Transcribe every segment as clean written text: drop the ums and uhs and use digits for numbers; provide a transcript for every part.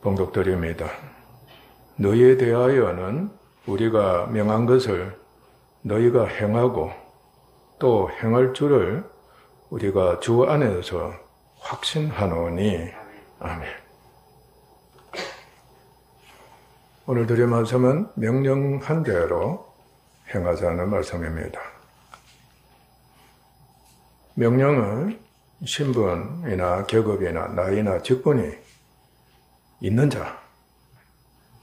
봉독드립니다. 너희에 대하여는 우리가 명한 것을 너희가 행하고 또 행할 줄을 우리가 주 안에서 확신하노니. 아멘. 오늘 드릴 말씀은 명령한 대로 행하자는 말씀입니다. 명령은 신분이나 계급이나 나이나 직분이 있는 자,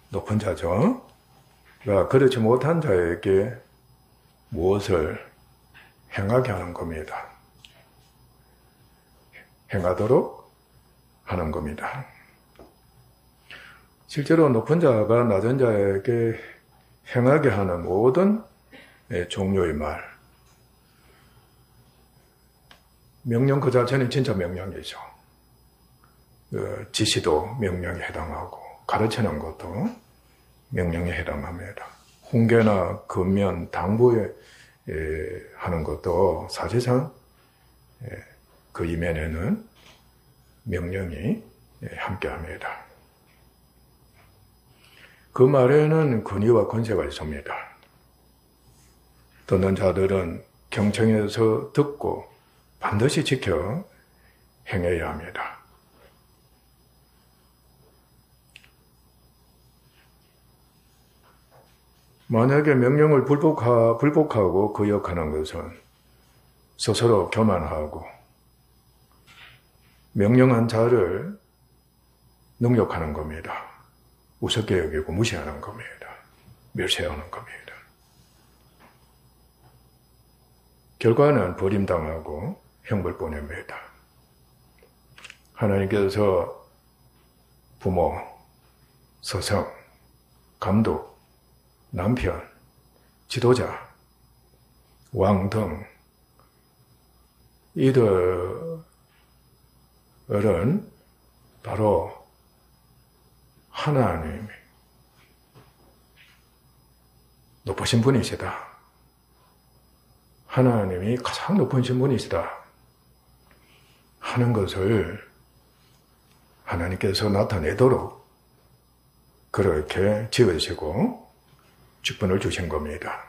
높은 자죠. 그렇지 못한 자에게 무엇을 행하게 하는 겁니다. 행하도록 하는 겁니다. 실제로 높은 자가 낮은 자에게 행하게 하는 모든 종류의 말, 명령 그 자체는 진짜 명령이죠. 지시도 명령에 해당하고 가르치는 것도 명령에 해당합니다. 훈계나 금면, 당부에 하는 것도 사실상 그 이면에는 명령이 함께합니다. 그 말에는 권위와 권세가 있습니다. 듣는 자들은 경청해서 듣고 반드시 지켜 행해야 합니다. 만약에 명령을 불복하고 거역하는 것은 스스로 교만하고 명령한 자를 능욕하는 겁니다. 우습게 여기고 무시하는 겁니다. 멸시하는 겁니다. 결과는 버림당하고 형벌 보냅니다. 하나님께서 부모, 스승, 감독, 남편, 지도자, 왕 등 이들은 바로 하나님이 높으신 분이시다. 하나님이 가장 높으신 분이시다 하는 것을 하나님께서 나타내도록 그렇게 지으시고 직분을 주신 겁니다.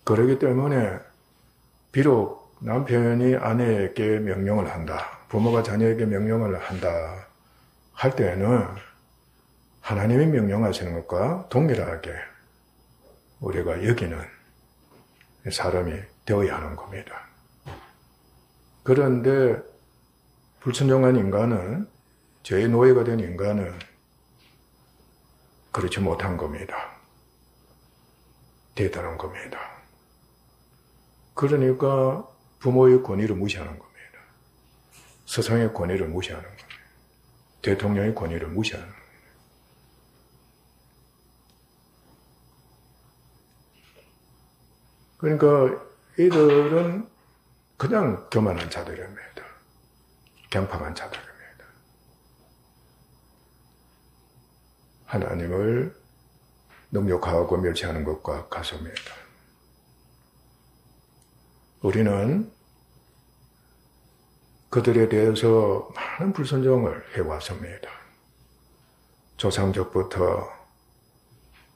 그렇기 때문에 비록 남편이 아내에게 명령을 한다, 부모가 자녀에게 명령을 한다 할 때에는 하나님이 명령하시는 것과 동일하게 우리가 여기는 사람이 되어야 하는 겁니다. 그런데 불순종한 인간은, 죄의 노예가 된 인간은 그렇지 못한 겁니다. 대단한 겁니다. 그러니까 부모의 권위를 무시하는 겁니다. 스승의 권위를 무시하는 겁니다. 대통령의 권위를 무시하는 겁니다. 그러니까 이들은 그냥 교만한 자들입니다. 경팍한 자들입니다. 하나님을 능욕하고 멸시하는 것과 같습니다. 우리는 그들에 대해서 많은 불순종을 해왔습니다. 조상적부터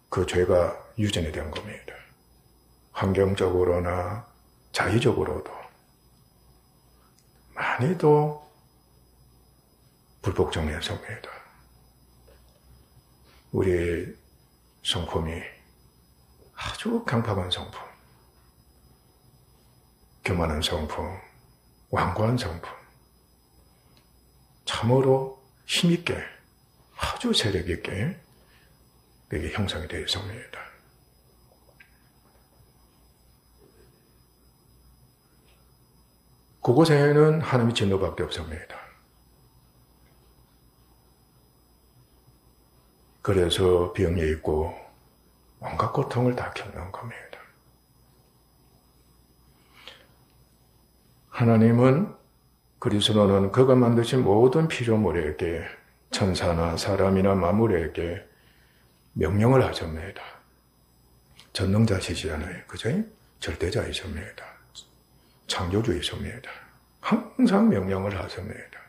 그 죄가 유전이 된 겁니다. 환경적으로나 자의적으로도 많이도 불복종했습니다. 우리 성품이 아주 강팍한 성품, 교만한 성품, 완고한 성품, 참으로 힘있게, 아주 세력있게 그게 형성이 되어 있습니다. 그곳에는 하나님의 진노밖에 없습니다. 그래서 병이 있고 온갖 고통을 다 겪는 겁니다. 하나님은, 그리스도는 그가 만드신 모든 피조물에게, 천사나 사람이나 만물에게 명령을 하십니다. 전능자시잖아요. 그죠? 절대자이십니다. 창조주이십니다. 항상 명령을 하십니다.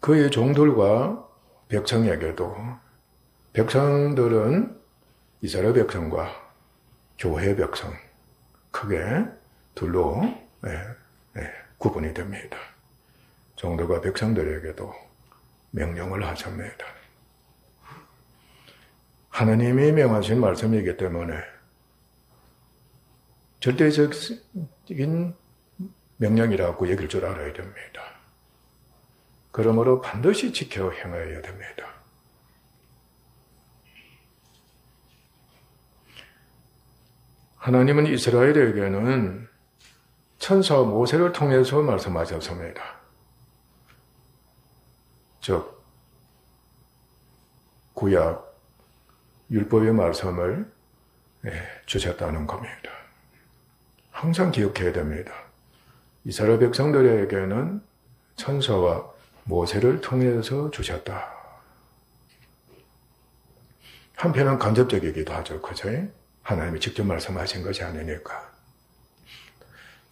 그의 종들과 백성에게도 백성들은 이스라엘 백성과 교회 백성 크게 둘로 구분이 됩니다. 종들과 백성들에게도 명령을 하십니다. 하나님이 명하신 말씀이기 때문에 절대적인 명령이라고 여길 줄 알아야 됩니다. 그러므로 반드시 지켜 행해야 됩니다. 하나님은 이스라엘에게는 천사 모세를 통해서 말씀하셨습니다. 즉 구약 율법의 말씀을 주셨다는 겁니다. 항상 기억해야 됩니다. 이스라엘 백성들에게는 천사와 모세를 통해서 주셨다. 한편은 간접적이기도 하죠. 그죠? 하나님이 직접 말씀하신 것이 아니니까.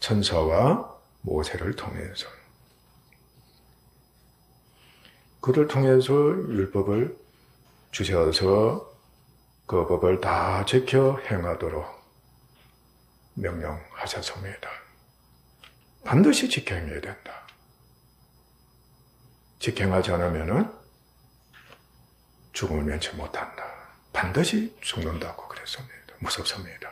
천사와 모세를 통해서. 그를 통해서 율법을 주셔서 그 법을 다 지켜 행하도록 명령하셨습니다. 반드시 지켜 행해야 된다. 지켜 행하지 않으면 죽음을 면치 못한다. 반드시 죽는다고 그랬습니다. 무섭습니다.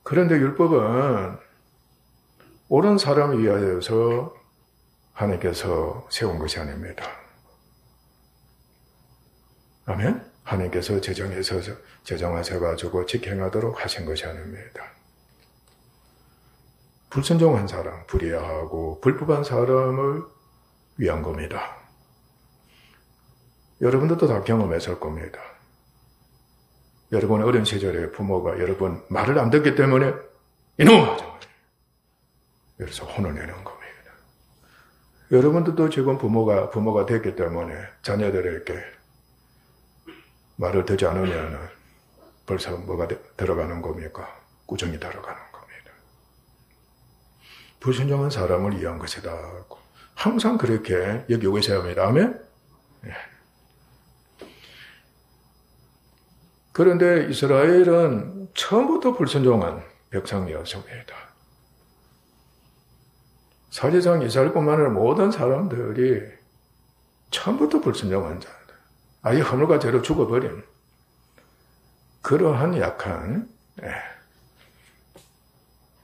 그런데 율법은 옳은 사람을 위하여서 하나님께서 세운 것이 아닙니다. 아멘? 하나님께서 제정하셔가지고 지켜행하도록 하신 것이 아닙니다. 불순종한 사람, 불의하고 불법한 사람을 위한 겁니다. 여러분들도 다 경험했을 겁니다. 여러분 어린 시절에 부모가 여러분 말을 안 듣기 때문에 이놈! 하죠. 그래서 혼을 내는 겁니다. 여러분들도 지금 부모가 됐기 때문에 자녀들에게 말을 듣지 않으면 벌써 뭐가 들어가는 겁니까? 꾸중이 들어가는 겁니다. 불순종한 사람을 위한 것이다. 항상 그렇게 여기고 있어야 합니다. 아멘? 예. 그런데 이스라엘은 처음부터 불순종한 백성이었습니다. 사실상 이스라엘뿐만 아니라 모든 사람들이 처음부터 불순종한 자들, 아예 허물과 죄로 죽어버린 그러한 약한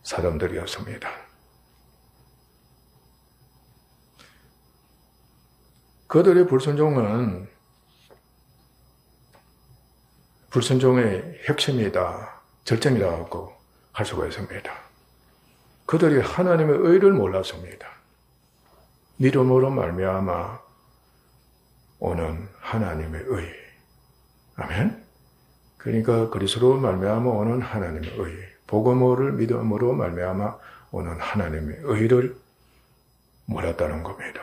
사람들이었습니다. 그들의 불순종은 불순종의 핵심이다, 절정이라고 할 수가 있습니다. 그들이 하나님의 의를 몰랐습니다. 믿음으로 말미암아 오는 하나님의 의. 아멘? 그러니까 그리스도로 말미암아 오는 하나님의 의. 복음을 믿음으로 말미암아 오는 하나님의 의를 몰랐다는 겁니다.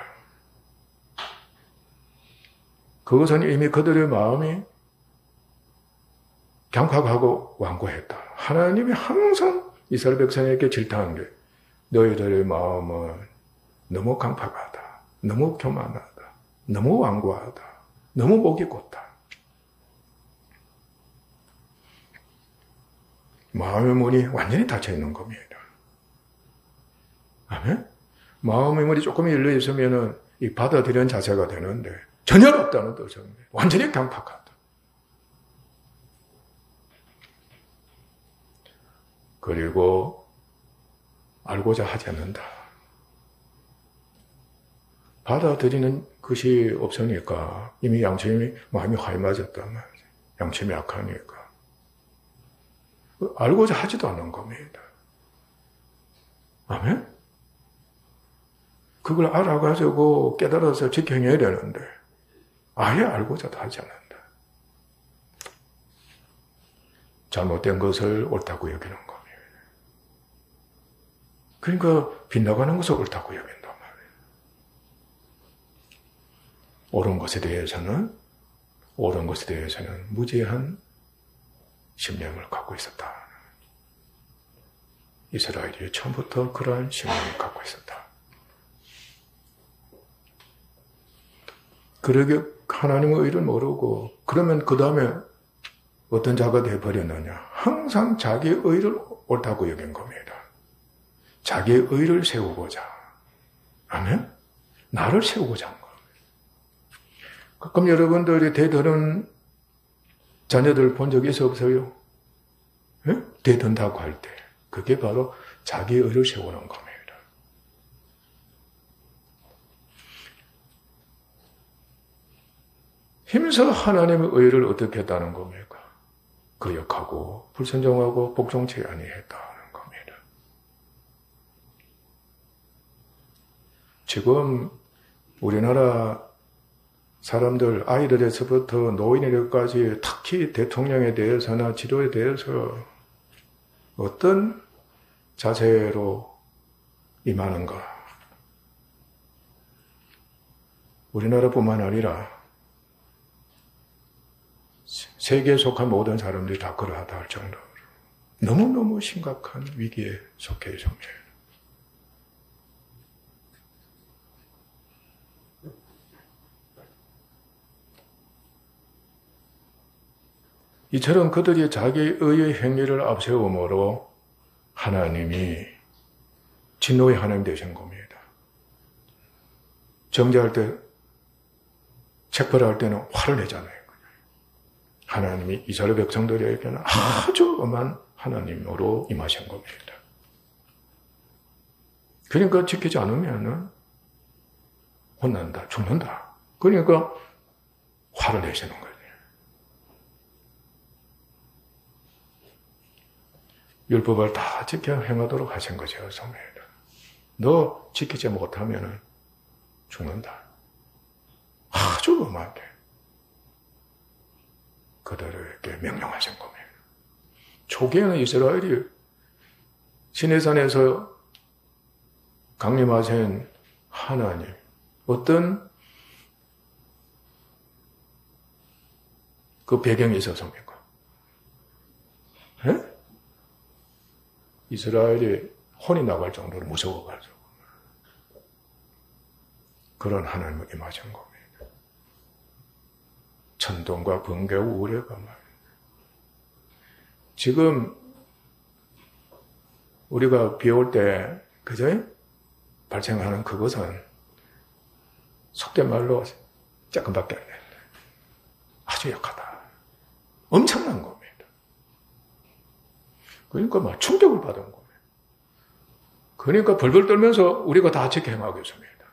그것은 이미 그들의 마음이 경각하고 완고했다. 하나님이 항상 이스라엘 백성에게 질타한 게 너희들의 마음은 너무 강팍하다. 너무 교만하다. 너무 완고하다. 너무 목이 곧다. 마음의 문이 완전히 닫혀 있는 겁니다. 아멘? 마음의 문이 조금 열려 있으면 이 받아들이는 자세가 되는데 전혀 없다는 뜻입니다. 완전히 강팍하다. 그리고 알고자 하지 않는다. 받아들이는 것이 없으니까 이미 양심이 마음이 하얘맞았단 말이에요. 양심이 약하니까. 알고자 하지도 않는 겁니다. 아멘? 그걸 알아가지고 깨달아서 지켜내야 되는데 아예 알고자도 하지 않는다. 잘못된 것을 옳다고 여기는 겁니다. 그러니까 빗나가는 것을 옳다고 여긴단 말이에요. 옳은 것에 대해서는 무지한 심령을 갖고 있었다. 이스라엘이 처음부터 그러한 신앙을 갖고 있었다. 그러게 하나님의 의를 모르고 그러면 그 다음에 어떤 자가 되어버렸느냐. 항상 자기의 의를 옳다고 여긴 겁니다. 자기의 의를 세우고자. 아멘? 나를 세우고자 한 겁니다. 그럼 여러분들이 대드는 자녀들 본 적 있어 없어요? 예? 대든다고 할 때. 그게 바로 자기의 의를 세우는 겁니다. 힘써 하나님의 의를 어떻게 했다는 겁니까? 거역하고 불순종하고 복종치 아니했다는 겁니다. 지금 우리나라 사람들 아이들에서부터 노인에게까지 특히 대통령에 대해서나 지도에 대해서 어떤 자세로 임하는가? 우리나라뿐만 아니라 세계에 속한 모든 사람들이 다 그러하다 할 정도로 너무너무 심각한 위기에 속해 있습니다. 이처럼 그들이 자기의 의의 행위를 앞세움으로 하나님이 진노의 하나님 되신 겁니다. 정죄할 때, 책벌할 때는 화를 내잖아요. 하나님이 이스라엘 백성들에게는 아주 엄한 하나님으로 임하신 겁니다. 그러니까 지키지 않으면 혼난다, 죽는다. 그러니까 화를 내시는 거예요. 율법을 다 지켜 행하도록 하신 것이요, 성례다. 너 지키지 못하면 죽는다. 아주 엄하게 그들에게 명령하신 겁니다. 초기에는 이스라엘이 시내산에서 강림하신 하나님, 어떤 그 배경이 있었습니까? 예? 이스라엘이 혼이 나갈 정도로 무서워가지고 그런 하나님을 임하신 겁니다. 천둥과 번개와 우레가 말입니다. 지금 우리가 비 올 때 그저 발생하는 그것은 속된 말로 조금밖에 안 된다. 아주 약하다. 엄청난 겁니다. 그러니까 막 충격을 받은 겁니다. 그러니까 벌벌 떨면서 우리가 다 지켜행하겠습니다.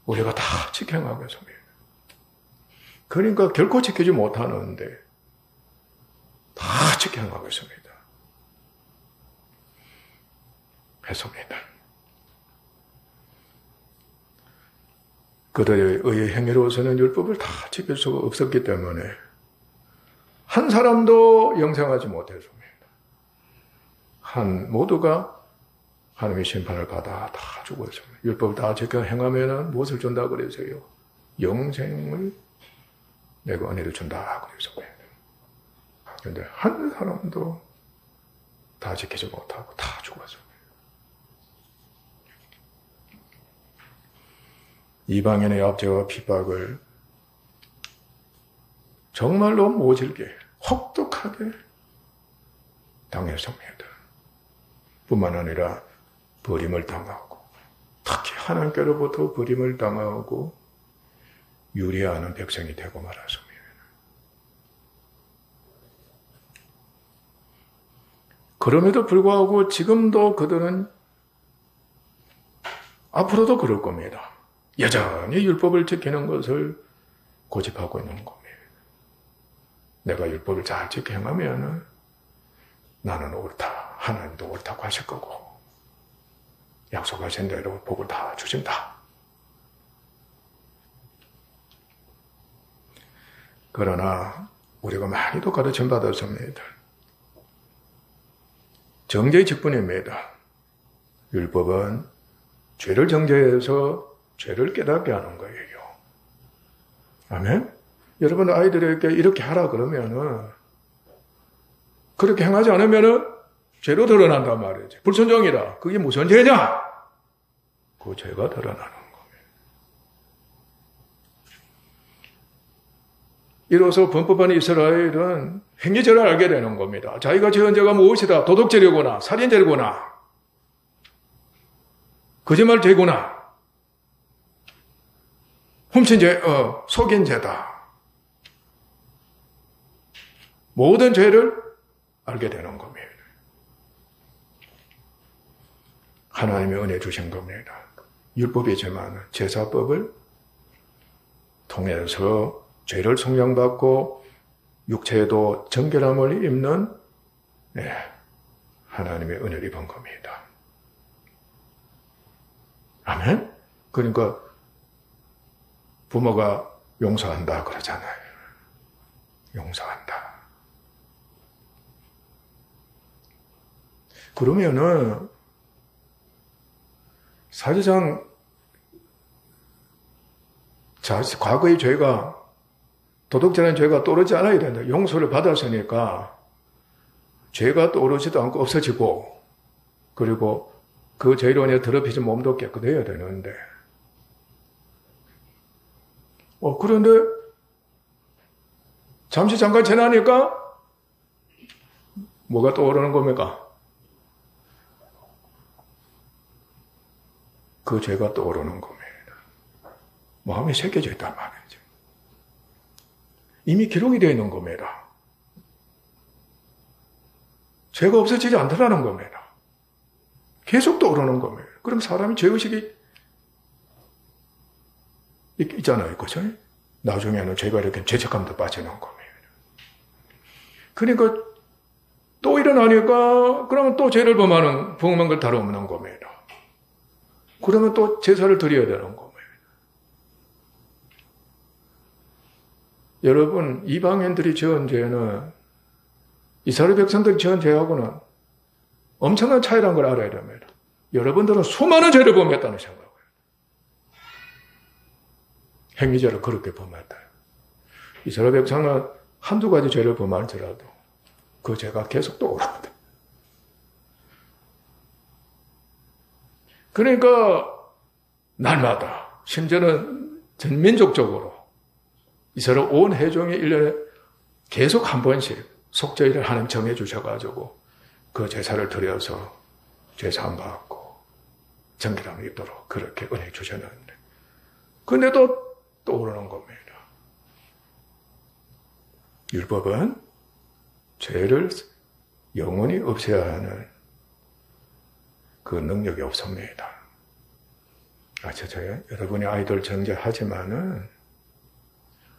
우리가 다 지켜행하겠습니다. 그러니까 결코 지키지 못하는데 다 지켜행하겠습니다. 했습니다. 그들의 의의 행위로서는 율법을 다 지킬 수가 없었기 때문에 한 사람도 영생하지 못했습니다. 모두가 하나님의 심판을 받아 다 죽었습니다. 율법을 다 지켜 행하면 무엇을 준다 그랬어요? 영생을 내가 은혜를 준다 그랬습니다. 그런데 한 사람도 다 지키지 못하고 다 죽었습니다. 이방인의 압제와 핍박을 정말로 모질게 혹독하게 당했습니다. 뿐만 아니라 버림을 당하고 특히 하나님께로부터 버림을 당하고 유리하는 백성이 되고 말았습니다. 그럼에도 불구하고 지금도 그들은 앞으로도 그럴 겁니다. 여전히 율법을 지키는 것을 고집하고 있는 겁니다. 내가 율법을 잘 지켜 행하면 나는 옳다. 하나님도 옳다고 하실 거고 약속하신 대로 복을 다 주신다. 그러나 우리가 많이도 가르침 받았습니다. 정죄의 직분입니다. 율법은 죄를 정죄해서 죄를 깨닫게 하는 거예요. 아멘? 여러분 아이들에게 이렇게 하라 그러면은 그렇게 행하지 않으면은 죄로 드러난단 말이지. 불순종이다. 그게 무슨 죄냐? 그 죄가 드러나는 겁니다. 이로써 범법한 이스라엘은 행위죄를 알게 되는 겁니다. 자기가 지은 죄가 무엇이다? 도둑죄이거나 살인죄이거나 거짓말죄이거나 훔친 죄, 속인 죄다. 모든 죄를 알게 되는 겁니다. 하나님의 은혜 주신 겁니다. 율법이지만 제사법을 통해서 죄를 속량받고 육체에도 정결함을 입는 하나님의 은혜를 입은 겁니다. 아멘? 그러니까 부모가 용서한다 그러잖아요. 용서한다. 그러면은 사실상 과거의 죄가 도덕질하는 죄가 떠오르지 않아야 된다. 용서를 받았으니까 죄가 떠오르지도 않고 없어지고 그리고 그 죄로 인해 더럽혀진 몸도 깨끗해야 되는데 그런데 잠시 잠깐 지나니까 뭐가 떠오르는 겁니까? 그 죄가 떠오르는 겁니다. 마음에 새겨져 있단 말이죠. 이미 기록이 되어 있는 겁니다. 죄가 없어지지 않더라는 겁니다. 계속 떠오르는 겁니다. 그럼 사람이 죄의식이 있잖아요. 그죠? 나중에는 죄가 이렇게 죄책감도 빠지는 겁니다. 그러니까 또 일어나니까 그러면 또 죄를 범한 걸 다름없는 겁니다. 그러면 또 제사를 드려야 되는 겁니다. 여러분, 이방인들이 지은 죄는 이스라엘 백성들이 지은 죄하고는 엄청난 차이라는 걸 알아야 됩니다. 여러분들은 수많은 죄를 범했다는 생각을. 행위죄를 그렇게 범했다. 이스라엘 백성은 한두 가지 죄를 범할지라도 그 죄가 계속 떠오릅니다. 그러니까 날마다 심지어는 전민족적으로 이스라엘 온 회중이 1년에 계속 한 번씩 속죄일을 하나님 정해 주셔가지고 그 제사를 드려서 죄사함 받고 정결함을 입도록 그렇게 은혜 주셨는데 근데도 떠오르는 겁니다. 율법은 죄를 영원히 없애야 하는 그 능력이 없습니다. 아시죠? 여러분이 아이들 정죄하지만은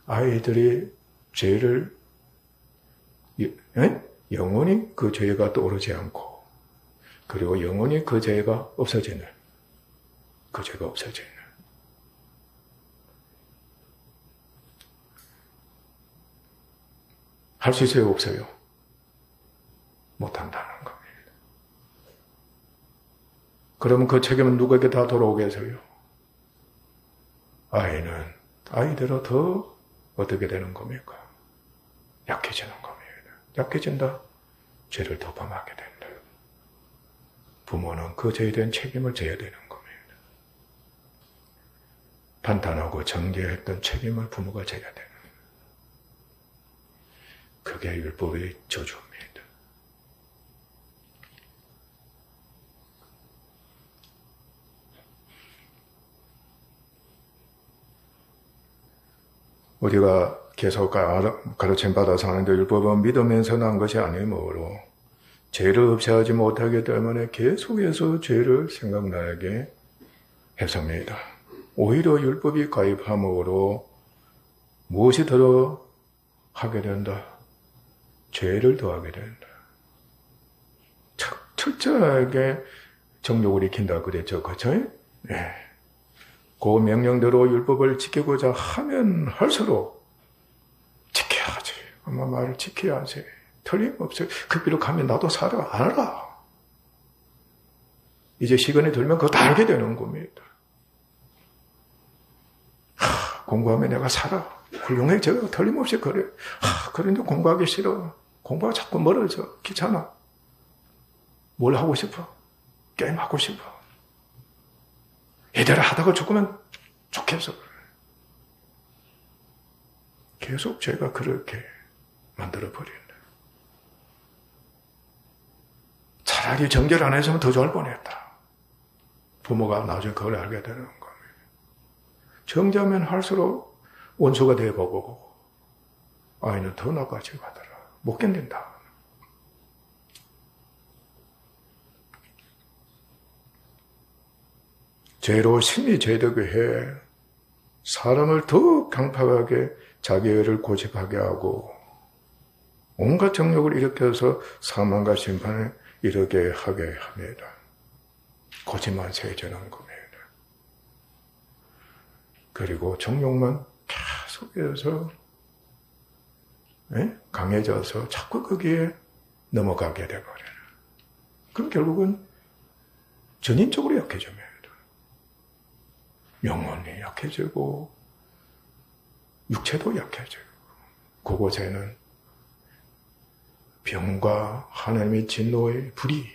아이들이 죄를 영원히 그 죄가 떠오르지 않고 그리고 영원히 그 죄가 없어지는 그 죄가 없어지는 할 수 있어요? 없어요? 못한다는 겁니다. 그러면 그 책임은 누구에게 다 돌아오겠어요? 아이대로 더 어떻게 되는 겁니까? 약해지는 겁니다. 약해진다? 죄를 더 범하게 된다. 부모는 그 죄에 대한 책임을 져야 되는 겁니다. 판단하고 정죄했던 책임을 부모가 져야 되는 그게 율법의 저주입니다. 우리가 계속 가르침 받아서 하는데 율법은 믿으면서 난 것이 아니므로 죄를 없애하지 못하기 때문에 계속해서 죄를 생각나게 했습니다. 오히려 율법이 가입함으로 무엇이 더러 하게 된다? 죄를 더하게 된다. 철저하게 정욕을 익힌다 그랬죠. 그렇죠? 네. 그 명령대로 율법을 지키고자 하면 할수록 지켜야지. 엄마 말을 지켜야지. 틀림없어요. 그 길로 가면 나도 살아. 알아. 이제 시간이 들면 그거 다 알게 되는 겁니다. 공부하면 내가 살아. 훌륭해져. 틀림없이 그래. 그런데 공부하기 싫어. 공부가 자꾸 멀어져. 귀찮아. 뭘 하고 싶어? 게임하고 싶어. 이대로 하다가 죽으면 좋겠어. 계속 제가 그렇게 만들어버린다. 차라리 정죄를 안 했으면 더 좋을 뻔했다. 부모가 나중에 그걸 알게 되는 겁니다. 정죄하면 할수록 원수가 되어보고 아이는 더 나빠지고 하더라. 못 견딘다. 죄로 심히 죄되게 해 사람을 더 강팍하게 자기를 고집하게 하고 온갖 정욕을 일으켜서 사망과 심판에 이르게 하게 합니다. 고집만 세져는 겁니다. 그리고 정욕만 계속해서 강해져서 자꾸 거기에 넘어가게 되버려요. 그럼 결국은 전인적으로 약해집니다. 영혼이 약해지고 육체도 약해지고 그곳에는 병과 하나님의 진노의 불이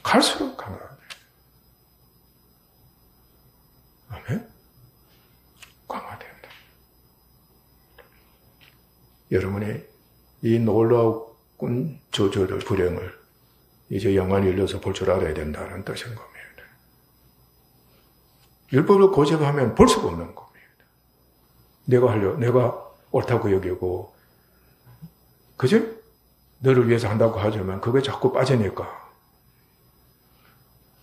갈수록 강하게 아멘? 강화된다. 여러분이 이 놀라운 저주를 불행을 이제 영안이 열려서 볼 줄 알아야 된다는 뜻인 겁니다. 율법을 고집하면 볼 수가 없는 겁니다. 내가 옳다고 여기고, 그지? 너를 위해서 한다고 하지만 그게 자꾸 빠지니까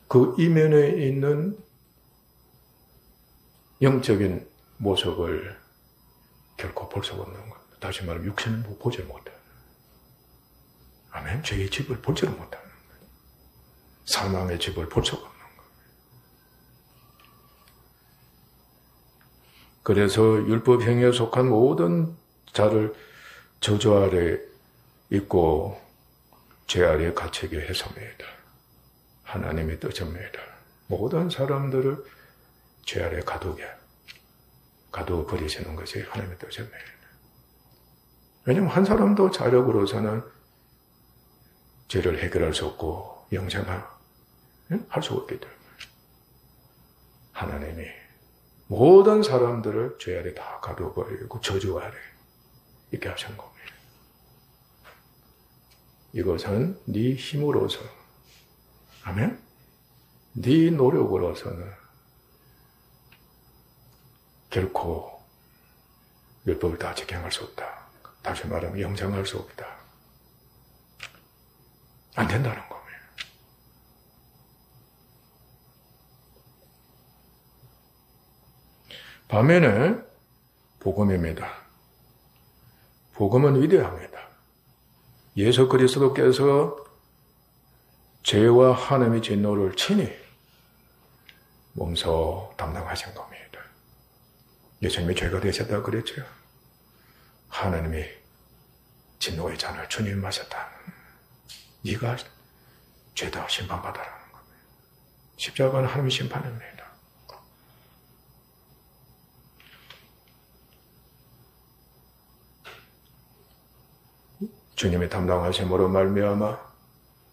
그 이면에 있는 영적인 모습을 결코 볼 수가 없는 겁니다. 다시 말하면 육신을 보지 못해요. 아멘. 죄의 집을 보지를 못하는 거예요. 사망의 집을 볼 수가 없는 거예요. 그래서 율법행위에 속한 모든 자를 저주 아래 있고 죄 아래 갇히게 했습니다. 하나님의 뜻입니다. 모든 사람들을 죄 아래 가둬버리시는 것이 하나님의 뜻입니다. 왜냐하면 한 사람도 자력으로서는 죄를 해결할 수 없고 영생할 수 없기 때문에 하나님이 모든 사람들을 죄 아래 다 가둬버리고 저주 아래 있게 하신 겁니다. 이것은 네 힘으로서, 아멘? 네 노력으로서는 결코 율법을 다 지켜갈 수 없다. 다시 말하면 영생할 수 없다. 안 된다는 겁니다. 반면에 복음입니다. 복음은 위대합니다. 예수 그리스도께서 죄와 하나님의 진노를 친히 몸소 담당하신 겁니다. 예수님이 죄가 되셨다고 그랬죠. 하나님이 진노의 잔을 주님이 마셨다. 네가 죄다 심판받아라는 겁니다. 십자가는 하나님의 심판입니다. 주님이 담당하심으로 말미암아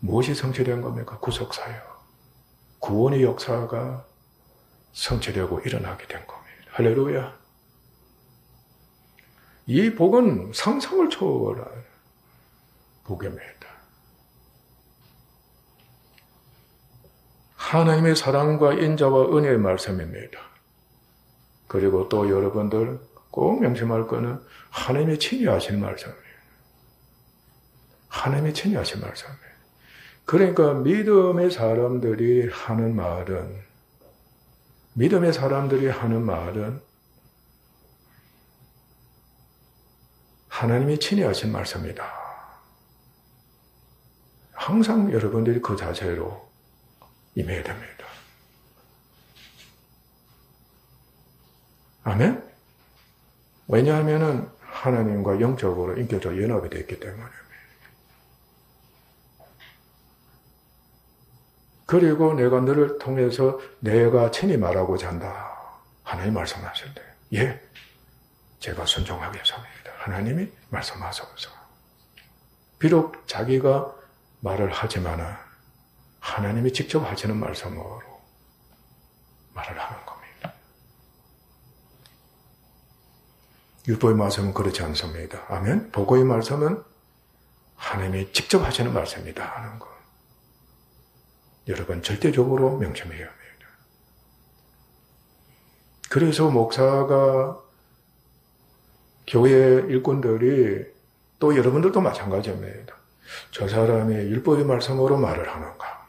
무엇이 성취된 겁니까? 구속사요. 구원의 역사가 성취되고 일어나게 된 겁니다. 할렐루야. 이 복은 상상을 초월한 복입니다. 하나님의 사랑과 인자와 은혜의 말씀입니다. 그리고 또 여러분들 꼭 명심할 것은 하나님의 친히 하신 말씀입니다. 하나님의 친히 하신 말씀입니다. 그러니까 믿음의 사람들이 하는 말은 하나님이 친히 하신 말씀이다. 항상 여러분들이 그 자세로 임해야 됩니다. 아멘? 왜냐하면 하나님과 영적으로 인격적으로 연합이 되어 있기 때문입니다. 그리고 내가 너를 통해서 내가 친히 말하고자 한다. 하나님 말씀하셨대. 예, 제가 순종하겠습니다. 하나님이 말씀하셔서 비록 자기가 말을 하지만 하나님이 직접 하시는 말씀으로 말을 하는 겁니다. 율법의 말씀은 그렇지 않습니다. 아멘. 복음의 말씀은 하나님이 직접 하시는 말씀이다 하는 것. 여러분 절대적으로 명심해야 합니다. 그래서 목사가 교회 일꾼들이 또 여러분들도 마찬가지입니다. 저 사람이 율법의 말씀으로 말을 하는가?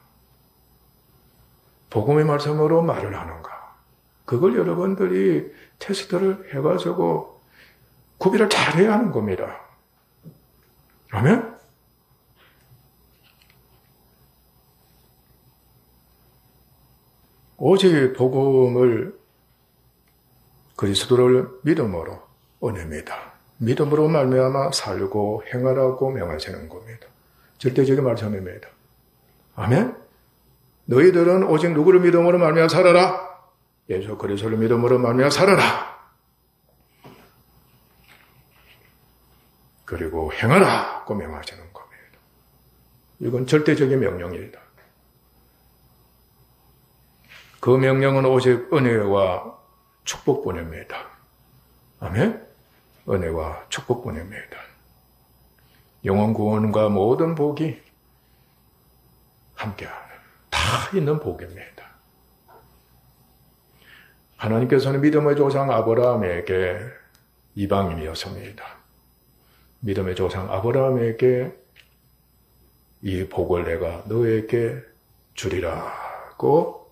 복음의 말씀으로 말을 하는가? 그걸 여러분들이 테스트를 해가지고 구비를 잘해야 하는 겁니다. 아멘? 오직 복음을 그리스도를 믿음으로 은혜입니다. 믿음으로 말미암아 살고 행하라고 명하시는 겁니다. 절대적인 말씀입니다. 아멘? 너희들은 오직 누구를 믿음으로 말미암아 살아라. 예수 그리스도를 믿음으로 말미암아 살아라. 그리고 행하라고 명하시는 겁니다. 이건 절대적인 명령입니다. 그 명령은 오직 은혜와 축복뿐입니다. 아멘? 은혜와 축복뿐입니다. 영혼 구원과 모든 복이 함께하는 다 있는 복입니다. 하나님께서는 믿음의 조상 아브라함에게 이방인이었습니다. 믿음의 조상 아브라함에게 이 복을 내가 너에게 주리라고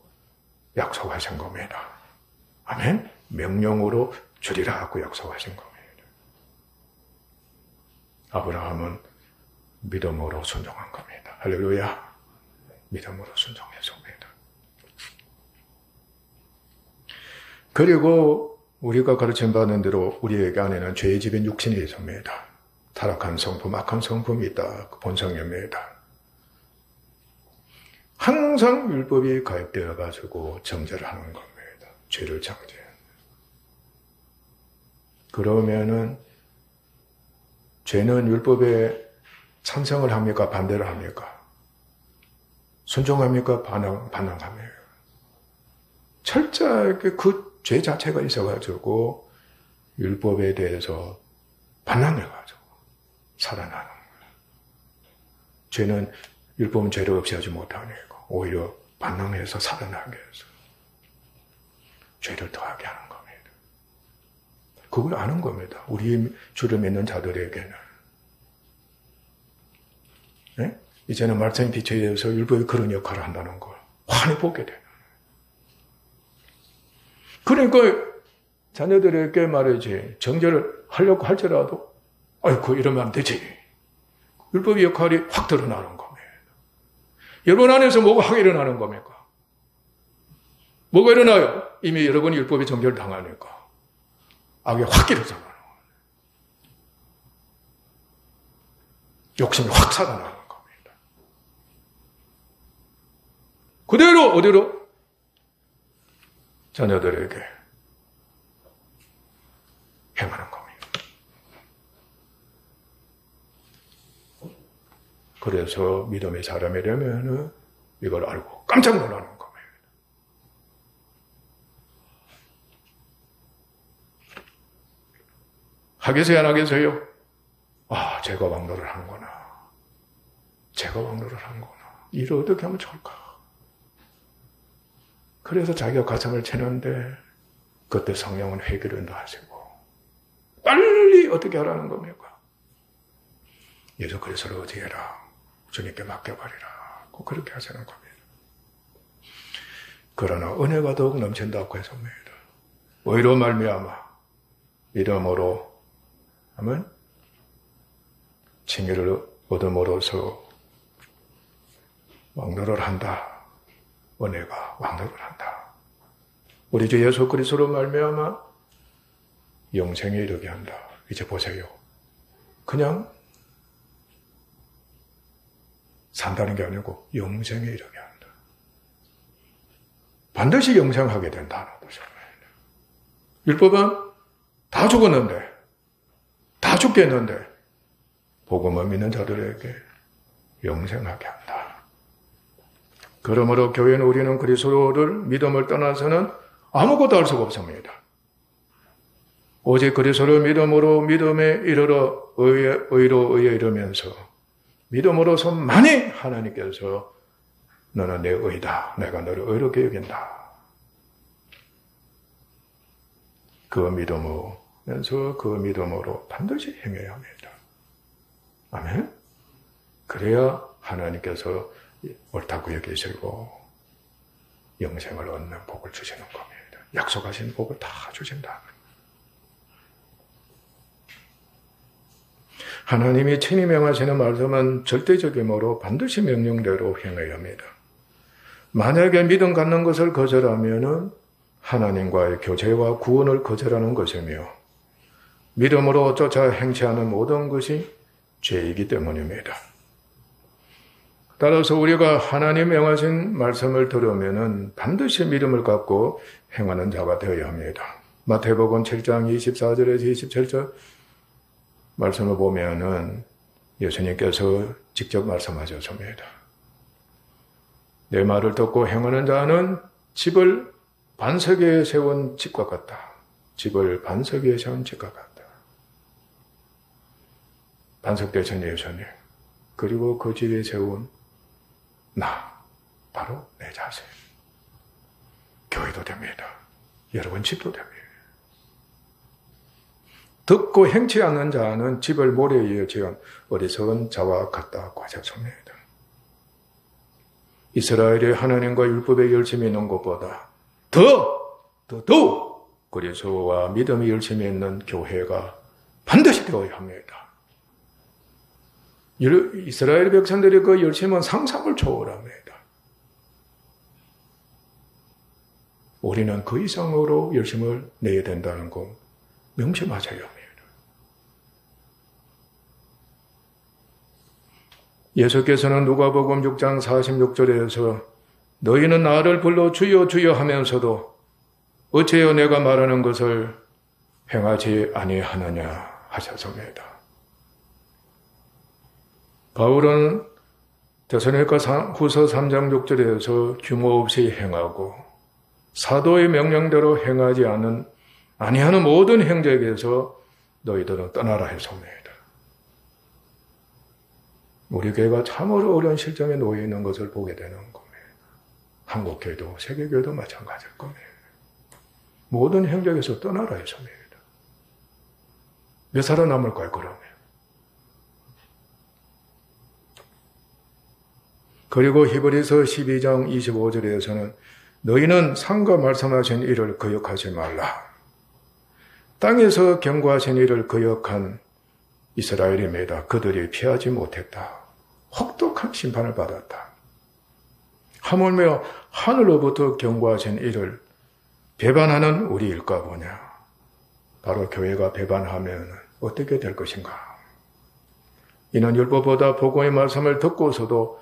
약속하신 겁니다. 아멘? 명령으로 주리라고 약속하신 겁니다. 아브라함은 믿음으로 순종한 겁니다. 할렐루야. 믿음으로 순종했습니다. 그리고 우리가 가르침 받는 대로 우리에게 안에는 죄의 집인 육신이 있습니다. 타락한 성품, 악한 성품이 있다. 그 본성입니다. 항상 율법이 가입되어 가지고 정죄를 하는 겁니다. 죄를 정죄. 그러면은 죄는 율법에 찬성을 합니까? 반대를 합니까? 순종합니까? 반항합니까? 철저하게 그 죄 자체가 있어가지고 율법에 대해서 반항해가지고 살아나는 거예요. 죄는 율법은 죄를 없애지 못하니까 오히려 반항해서 살아나게 해서 죄를 더하게 하는 겁니다. 그걸 아는 겁니다. 우리 주를 믿는 자들에게는. 네? 이제는 말씀의 빛에 의해서 율법이 그런 역할을 한다는 걸 환히 보게 되는. 그러니까 자녀들에게 말이지 정죄를 하려고 할지라도 아이고 이러면 안 되지. 율법의 역할이 확 드러나는 겁니다. 여러분 안에서 뭐가 확 일어나는 겁니까? 뭐가 일어나요? 이미 여러분이 율법의 정죄를 당하니까 악이 확 일어나는 거예요. 욕심이 확 살아나는 겁니다. 그대로 어디로? 자녀들에게 행하는 겁니다. 그래서 믿음의 사람이 되면 이걸 알고 깜짝 놀라는 겁니다. 하겠어요, 안 하겠어요? 아, 제가 왕노를 하는구나. 제가 왕노를 하는구나. 이를 어떻게 하면 좋을까? 그래서 자기가 가슴을 치는데 그때 성령은 회개를 하시고 빨리 어떻게 하라는 겁니까? 예수 그리스도를 의지해라. 주님께 맡겨버리라. 꼭 그렇게 하시는 겁니다. 그러나 은혜가 더욱 넘친다고 했습니다. 의로 말미암아 믿음으로 하면 칭의를 얻음으로써 왕노를 한다. 은혜가 왕노를 한다. 우리 주 예수 그리스도로 말미암아 영생에 이르게 한다. 이제 보세요. 그냥 산다는 게 아니고 영생에 이르게 한다. 반드시 영생하게 된다는 뜻입니다. 율법은 다 죽었는데, 다 죽겠는데 복음을 믿는 자들에게 영생하게 한다. 그러므로 교회는 우리는 그리스도를 믿음을 떠나서는 아무것도 할 수가 없습니다. 오직 그리스도를 믿음으로 믿음에 이르러 의로 의에 이르면서 믿음으로서 만이 하나님께서 너는 내 의다. 내가 너를 의롭게 여긴다. 그 믿음으면서 그 믿음으로 반드시 행해야 합니다. 아멘? 그래야 하나님께서 옳다고 여기시고 영생을 얻는 복을 주시는 겁니다. 약속하신 복을 다 주신다. 하나님이 친히 명하시는 말씀은 절대적이므로 반드시 명령대로 행해야 합니다. 만약에 믿음 갖는 것을 거절하면은 하나님과의 교제와 구원을 거절하는 것이며 믿음으로 쫓아 행치하는 모든 것이 죄이기 때문입니다. 따라서 우리가 하나님 명하신 말씀을 들으면은 반드시 믿음을 갖고 행하는 자가 되어야 합니다. 마태복음 7장 24절에서 27절 말씀을 보면은 예수님께서 직접 말씀하셨습니다. 내 말을 듣고 행하는 자는 집을 반석 위에 세운 집과 같다. 집을 반석 위에 세운 집과 같다. 반석 대신 예수님, 그리고 그 집에 세운 나, 바로 내 자신. 교회도 됩니다. 여러분 집도 됩니다. 듣고 행치 않는 자는 집을 모래 위에 지은 어리석은 자와 같다고 하셨습니다. 이스라엘이 하나님과 율법에 열심히 있는 것보다 더 그리스도와 믿음이 열심히 있는 교회가 반드시 되어야 합니다. 이스라엘 백성들의 그 열심은 상상을 초월합니다. 우리는 그 이상으로 열심을 내야 된다는 거 명심하셔야 합니다. 예수께서는 누가복음 6장 46절에서 너희는 나를 불러 주여 주여 하면서도 어찌하여 내가 말하는 것을 행하지 아니하느냐 하셨습니다. 바울은 데살로니가 후서 3장 6절에서 규모 없이 행하고 사도의 명령대로 행하지 아니하는 모든 행적에서 너희들은 떠나라 했습니다. 우리 교회가 참으로 어려운 실정에 놓여 있는 것을 보게 되는 겁니다. 한국교회도 세계교회도 마찬가지일 겁니다. 모든 행적에서 떠나라 했습니다. 몇 살아남을까요, 그러면? 그리고 히브리서 12장 25절에서는 너희는 상과 말씀하신 일을 거역하지 말라. 땅에서 경고하신 일을 거역한 이스라엘입니다. 그들이 피하지 못했다. 혹독한 심판을 받았다. 하물며 하늘로부터 경고하신 일을 배반하는 우리일까 보냐. 바로 교회가 배반하면 어떻게 될 것인가. 이는 율법보다 복음의 말씀을 듣고서도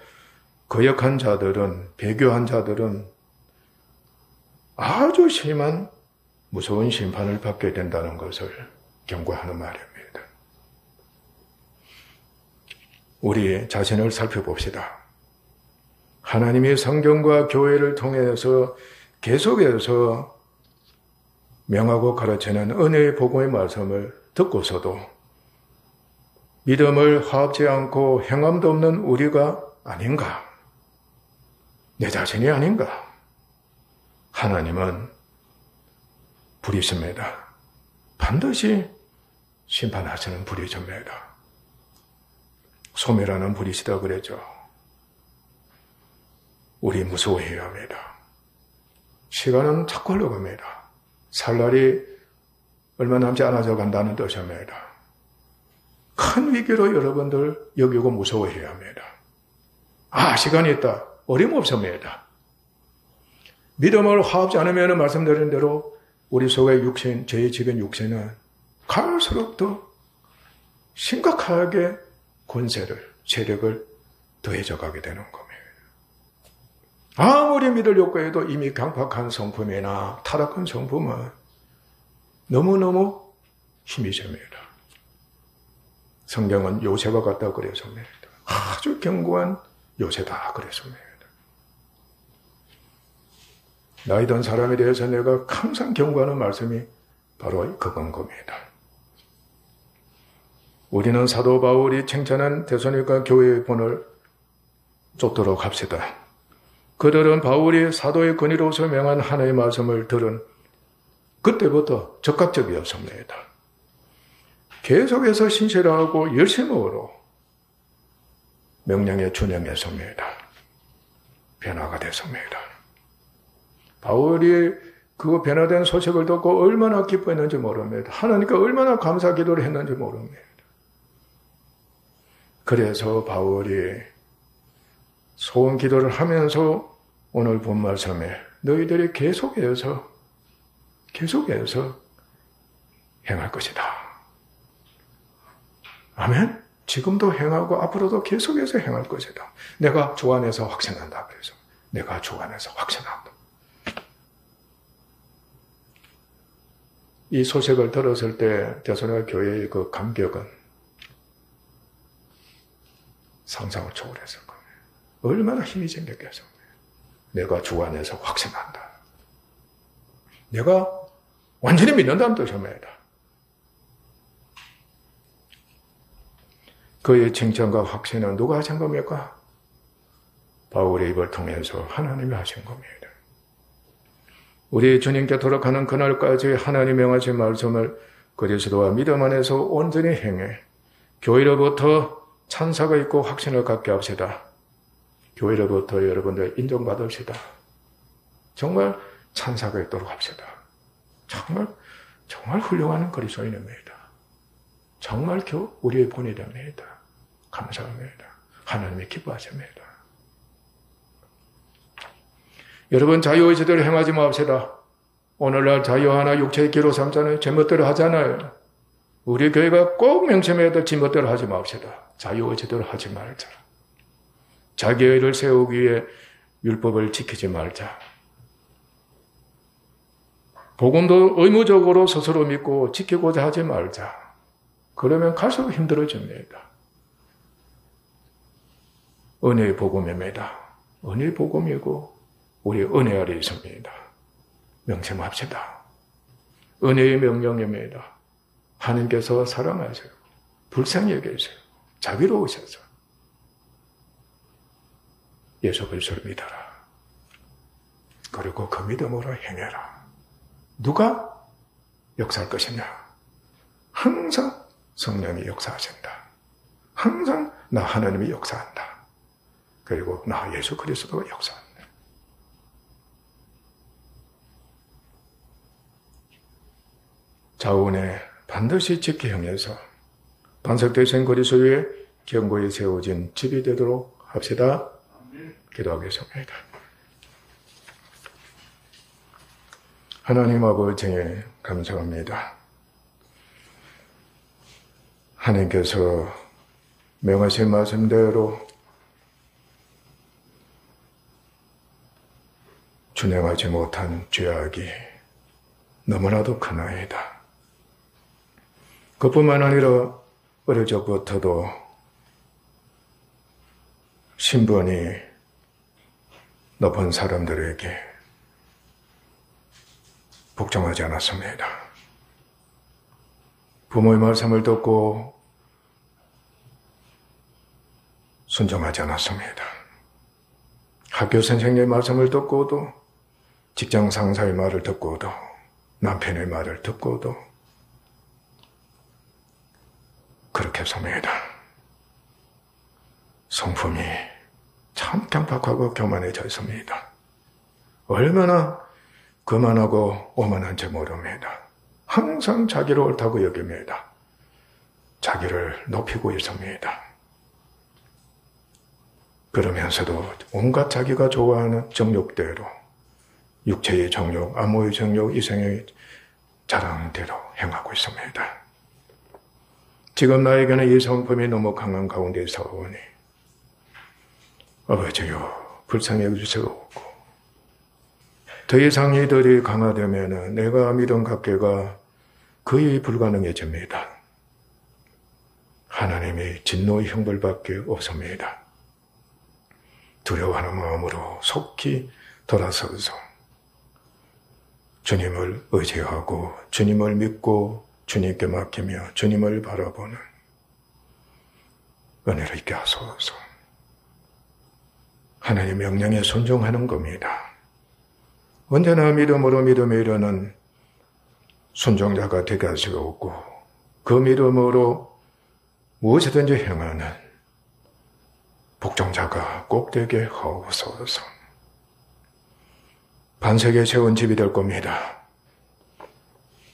거역한 자들은, 배교한 자들은 아주 심한 무서운 심판을 받게 된다는 것을 경고하는 말입니다. 우리 자신을 살펴봅시다. 하나님이 성경과 교회를 통해서 계속해서 명하고 가르치는 은혜의 복음의 말씀을 듣고서도 믿음을 화합지 않고 행함도 없는 우리가 아닌가? 내 자신이 아닌가? 하나님은 불이십니다. 반드시 심판하시는 불이십니다. 소멸하는 불이시다 그랬죠. 우리 무서워해야 합니다. 시간은 자꾸 흘러갑니다. 살 날이 얼마 남지 않아져 간다는 뜻입니다. 큰 위기로 여러분들 여기고 무서워해야 합니다. 시간이 있다. 어림없습니다. 믿음을 화합지 않으면 말씀드린 대로 우리 속의 육신, 죄의 지은 육신은 갈수록 더 심각하게 권세를, 세력을 더해져 가게 되는 겁니다. 아무리 믿으려고 해도 이미 강팍한 성품이나 타락한 성품은 너무너무 힘이 셉니다. 성경은 요새와 같다고 그랬습니다. 아주 견고한 요새다 그랬습니다. 나이 든 사람에 대해서 내가 항상 경고하는 말씀이 바로 그건 겁니다. 우리는 사도 바울이 칭찬한 데살로니가 교회의 본을 쫓도록 합시다. 그들은 바울이 사도의 권위로서 명한 하나님의 말씀을 들은 그때부터 적극적이었습니다. 계속해서 신실하고 열심으로 명령에 준행했습니다. 변화가 됐습니다. 바울이 그 변화된 소식을 듣고 얼마나 기뻐했는지 모릅니다. 하나님께 얼마나 감사 기도를 했는지 모릅니다. 그래서 바울이 소원 기도를 하면서 오늘 본 말씀에 너희들이 계속해서 행할 것이다. 아멘? 지금도 행하고 앞으로도 계속해서 행할 것이다. 내가 주 안에서 확신한다. 그래서 내가 주 안에서 확신한다. 이 소식을 들었을 때 데살로니가 교회의 그 감격은 상상을 초월했을 거예요. 얼마나 힘이 생겼겠어요. 내가 주 안에서 확신한다. 내가 완전히 믿는다는 뜻입니다. 그의 칭찬과 확신은 누가 하신 겁니까? 바울의 입을 통해서 하나님이 하신 겁니다. 우리 주님께 돌아가는 그날까지 하나님 명하신 말씀을 그리스도와 믿음 안에서 온전히 행해 교회로부터 찬사가 있고 확신을 갖게 합시다. 교회로부터 여러분들 인정받읍시다. 정말 찬사가 있도록 합시다. 정말 훌륭한 그리스도인입니다. 정말 우리의 본이 됩니다. 감사합니다. 하나님이 기뻐하십니다. 여러분 자유의지대로 행하지 맙시다. 오늘날 자유 하나 육체의 기로 삼잖아요. 제멋대로 하잖아요. 우리 교회가 꼭 명심해야 될 제멋대로 하지 맙시다. 자유의지대로 하지 말자. 자기의 의를 세우기 위해 율법을 지키지 말자. 복음도 의무적으로 스스로 믿고 지키고자 하지 말자. 그러면 갈수록 힘들어집니다. 은혜의 복음입니다. 은혜의 복음이고 우리 은혜 아래 있습니다. 명심합시다. 은혜의 명령입니다. 하나님께서 사랑하세요. 불쌍히 여기세요. 자비로우셔서 예수 그리스도를 믿어라. 그리고 그 믿음으로 행해라. 누가 역사할 것이냐? 항상 성령이 역사하신다. 항상 나 하나님이 역사한다. 그리고 나 예수 그리스도가 역사한다. 자원에 반드시 지켜 행해서 반석되신 그리스도의 견고히 세워진 집이 되도록 합시다. 기도하겠습니다. 하나님 아버지 감사합니다. 하나님께서 명하신 말씀대로 준행하지 못한 죄악이 너무나도 크나이다. 그뿐만 아니라 어릴 적부터도 신분이 높은 사람들에게 복종하지 않았습니다. 부모의 말씀을 듣고 순종하지 않았습니다. 학교 선생님의 말씀을 듣고도, 직장 상사의 말을 듣고도, 남편의 말을 듣고도 그렇게 삽니다. 성품이 참 경박하고 교만해져 있습니다. 얼마나 거만하고 오만한지 모릅니다. 항상 자기를 옳다고 여깁니다. 자기를 높이고 있습니다. 그러면서도 온갖 자기가 좋아하는 정욕대로, 육체의 정욕, 암호의 정욕, 이성의 자랑대로 행하고 있습니다. 지금 나에게는 이 성품이 너무 강한 가운데 있사오니 아버지여 불쌍히 여겨주시옵고, 더 이상 이들이 강화되면 내가 믿음 갖기가 거의 불가능해집니다. 하나님이 진노의 형벌밖에 없습니다. 두려워하는 마음으로 속히 돌아서서 주님을 의지하고 주님을 믿고 주님께 맡기며 주님을 바라보는 은혜를 있게 하소서. 하나님의 명령에 순종하는 겁니다. 언제나 믿음으로 믿음에 이르는 순종자가 되게 하시고 그 믿음으로 무엇이든지 행하는 복종자가 꼭 되게 하옵소서. 반석에 세운 집이 될 겁니다.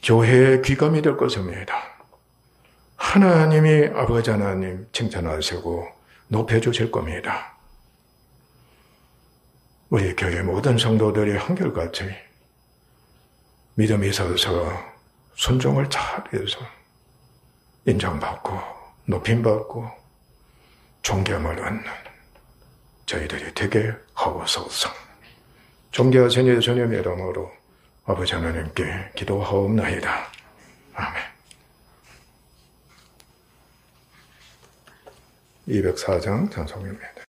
교회의 귀감이 될 것입니다. 하나님이 아버지 하나님 칭찬하시고 높여주실 겁니다. 우리 교회 모든 성도들이 한결같이 믿음이 있어서 순종을 잘해서 인정받고 높임받고 존경을 얻는 저희들이 되게 하옵소서. 존귀하신 예수님의 이름으로 아버지 하나님께 기도하옵나이다. 아멘. 204장 찬송입니다.